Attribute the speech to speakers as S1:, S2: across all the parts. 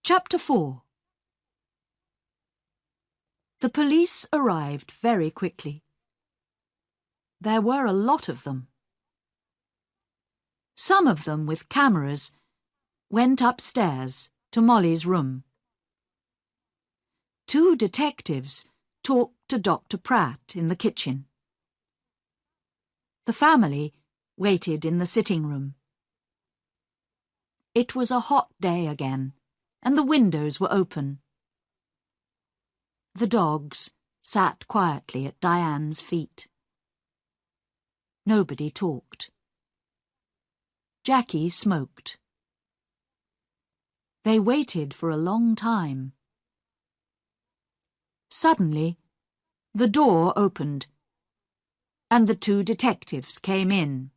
S1: Chapter 4. The police arrived very quickly. There were a lot of them. Some of them, with cameras, went upstairs to Molly's room. 2 detectives talked to Dr. Pratt in the kitchen. The family waited in the sitting room. It was a hot day again, and the windows were open. The dogs sat quietly at Diane's feet. Nobody talked. Jackie smoked. They waited for a long time. Suddenly, the door opened, and the 2 detectives came in.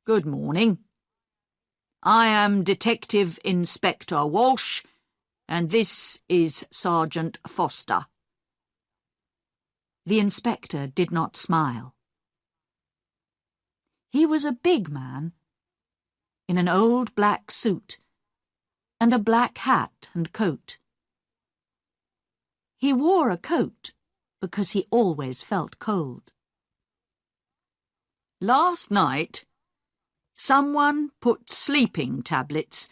S2: Good morning. I am Detective Inspector Walsh, and this is Sergeant Foster.
S1: The inspector did not smile. He was a big man, in an old black suit and a black hat and coat. He wore a coat because he always felt cold.
S2: Last night, someone put sleeping tablets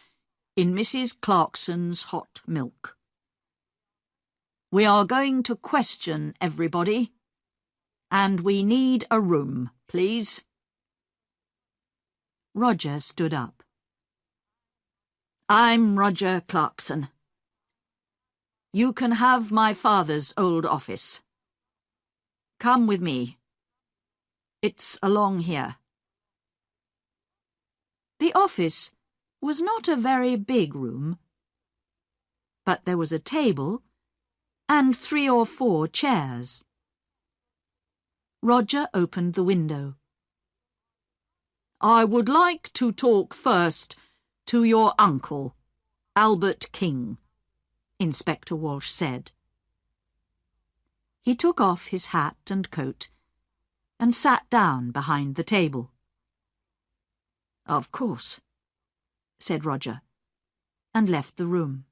S2: in Mrs. Clarkson's hot milk. We are going to question everybody, and we need a room, please.
S1: Roger stood up.
S2: I'm Roger Clarkson. You can have my father's old office. Come with me. It's along here.
S1: The office was not a very big room, but there was a table and 3 or 4 chairs. Roger opened the window.
S2: I would like to talk first to your uncle, Albert King,
S1: Inspector Walsh said. He took off his hat and coat and sat down behind the table.
S2: Of course,
S1: said Roger, and left the room.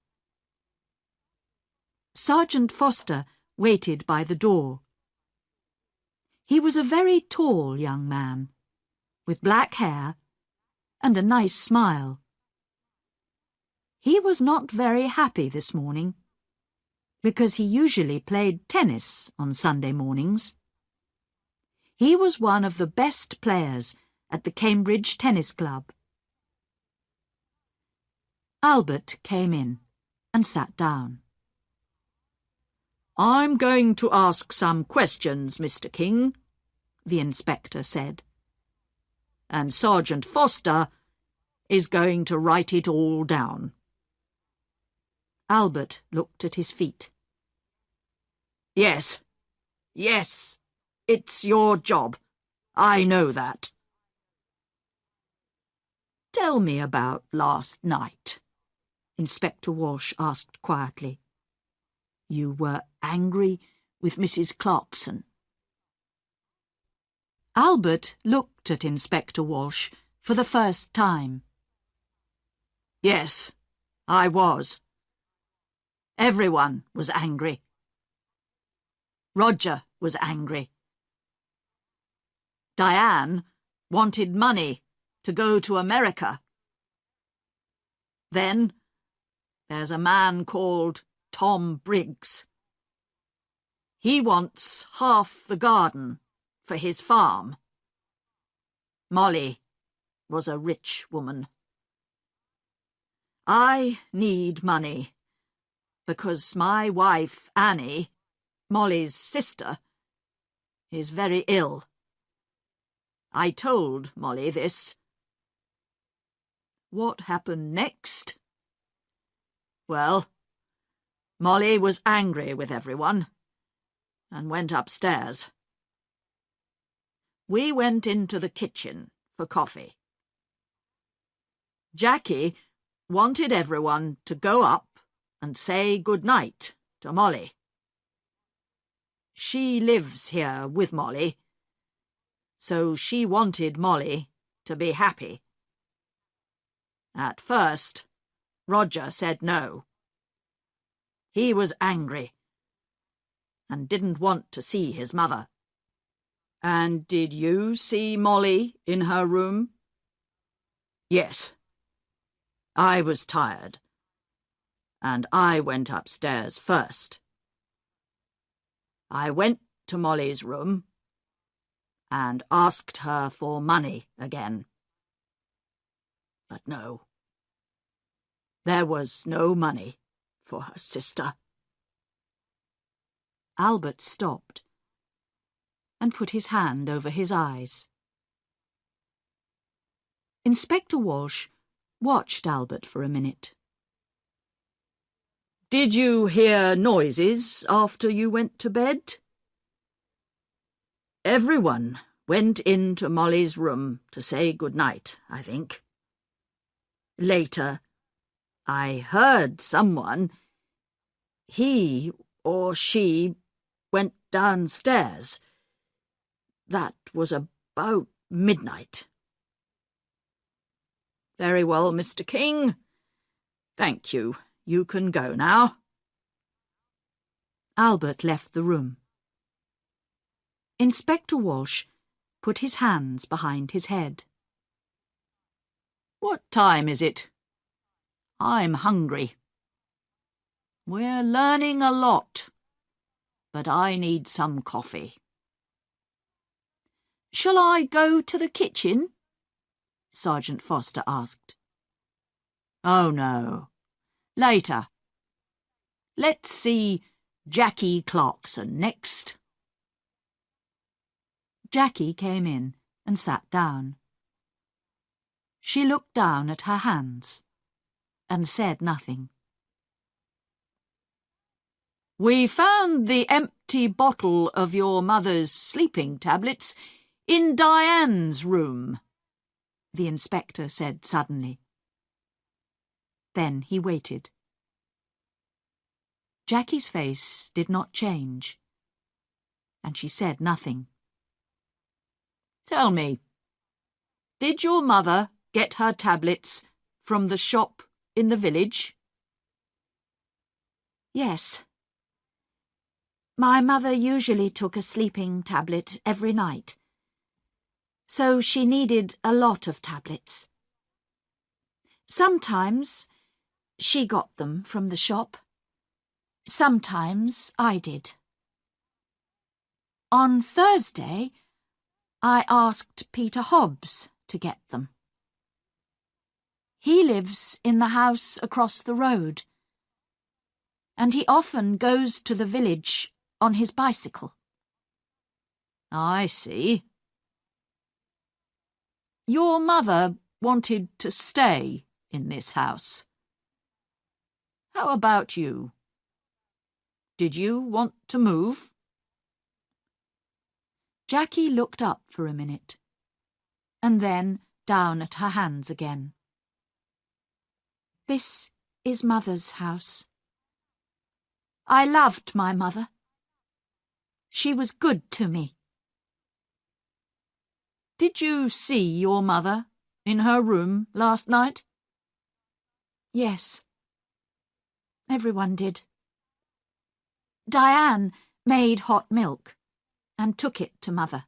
S1: Sergeant Foster waited by the door. He was a very tall young man, with black hair and a nice smile. He was not very happy this morning, because he usually played tennis on Sunday mornings. He was one of the best players at the Cambridge Tennis Club. Albert came in and sat down.
S2: I'm going to ask some questions, Mr. King, the inspector said. And Sergeant Foster is going to write it all down.
S1: Albert looked at his feet.
S2: Yes, it's your job. I know that. Tell me about last night, Inspector Walsh asked quietly. You were angry with Mrs. Clarkson.
S1: Albert looked at Inspector Walsh for the first time.
S2: Yes, I was. Everyone was angry. Roger was angry. Diane wanted money to go to America. Then there's a man called Tom Briggs. He wants half the garden for his farm. Molly was a rich woman. I need money because my wife, Annie, Molly's sister, is very ill. I told Molly this. What happened next? Well, Molly was angry with everyone and went upstairs. We went into the kitchen for coffee. Jackie wanted everyone to go up and say good night to Molly. She lives here with Molly, so she wanted Molly to be happy. At first, Roger said no. He was angry and didn't want to see his mother. And did you see Molly in her room? Yes. I was tired, and I went upstairs first. I went to Molly's room and asked her for money again. But no, there was no money for her sister.
S1: Albert stopped and put his hand over his eyes. Inspector Walsh watched Albert for a minute.
S2: Did you hear noises after you went to bed? Everyone went into Molly's room to say good night, I think. Later, I heard someone, he or she, went downstairs. That was about midnight. Very well, Mr. King. Thank you. You can go now.
S1: Albert left the room. Inspector Walsh put his hands behind his head.
S2: What time is it? I'm hungry. We're learning a lot, but I need some coffee.
S1: Shall I go to the kitchen? Sergeant Foster asked.
S2: Oh, no. Later. Let's see Jackie Clarkson next.
S1: Jackie came in and sat down. She looked down at her hands and said nothing.
S2: We found the empty bottle of your mother's sleeping tablets in Diane's room,
S1: the inspector said suddenly. Then he waited. Jackie's face did not change, and she said nothing.
S2: Tell me, did your mother get her tablets from the shop in the village?
S1: Yes. My mother usually took a sleeping tablet every night, so she needed a lot of tablets. Sometimes she got them from the shop. Sometimes I did. On Thursday, I asked Peter Hobbs to get them. He lives in the house across the road, and he often goes to the village on his bicycle.
S2: I see. Your mother wanted to stay in this house. How about you? Did you want to move?
S1: Jackie looked up for a minute, and then down at her hands again. This is Mother's house. I loved my mother. She was good to me.
S2: Did you see your mother in her room last night?
S1: Yes. Everyone did. Diane made hot milk and took it to Mother.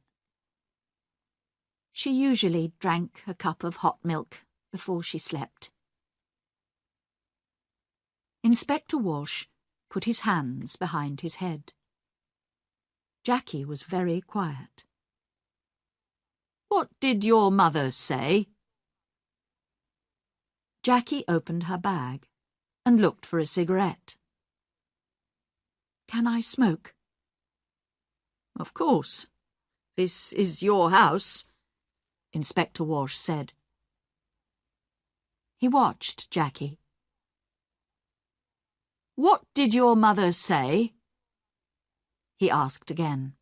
S1: She usually drank a cup of hot milk before she slept. Inspector Walsh put his hands behind his head. Jackie was very quiet.
S2: What did your mother say?
S1: Jackie opened her bag and looked for a cigarette. Can I smoke?
S2: Of course. This is your house, Inspector Walsh said.
S1: He watched Jackie.
S2: What did your mother say?
S1: He asked again.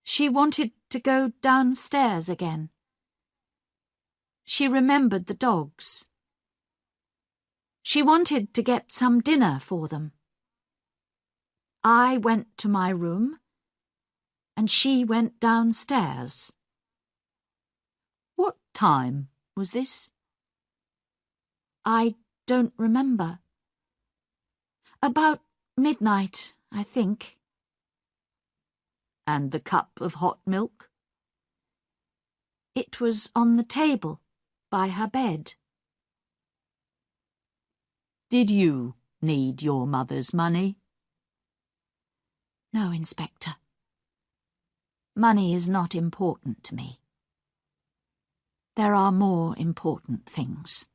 S1: She wanted to go downstairs again. She remembered the dogs. She wanted to get some dinner for them. I went to my room, and she went downstairs.
S2: What time was this?
S1: I don't remember. About midnight, I think.
S2: And the cup of hot milk?
S1: It was on the table, by her bed.
S2: Did you need your mother's money?
S1: No, Inspector. Money is not important to me. There are more important things,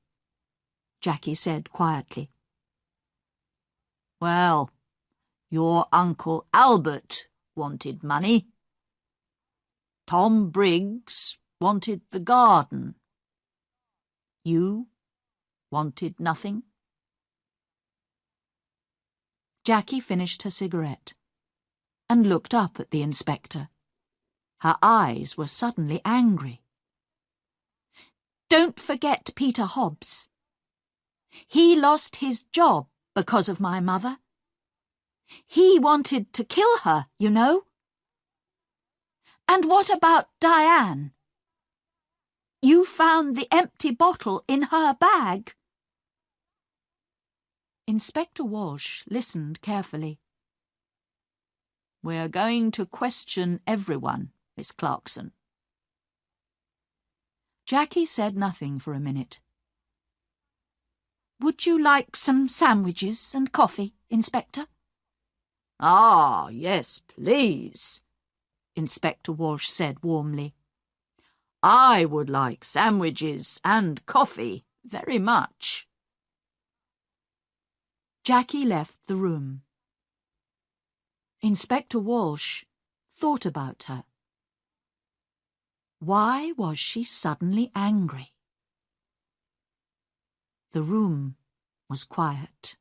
S1: Jackie said quietly.
S2: Well, your Uncle Albert wanted money. Tom Briggs wanted the garden. You wanted nothing?
S1: Jackie finished her cigarette and looked up at the inspector. Her eyes were suddenly angry. Don't forget Peter Hobbs. He lost his job because of my mother. He wanted to kill her, you know. And what about Diane? You found the empty bottle in her bag. Inspector Walsh listened carefully.
S2: We're going to question everyone, Miss Clarkson.
S1: Jackie said nothing for a minute. Would you like some sandwiches and coffee, Inspector?
S2: Ah, yes, please, Inspector Walsh said warmly. I would like sandwiches and coffee very much.
S1: Jackie left the room. Inspector Walsh thought about her. Why was she suddenly angry? The room was quiet.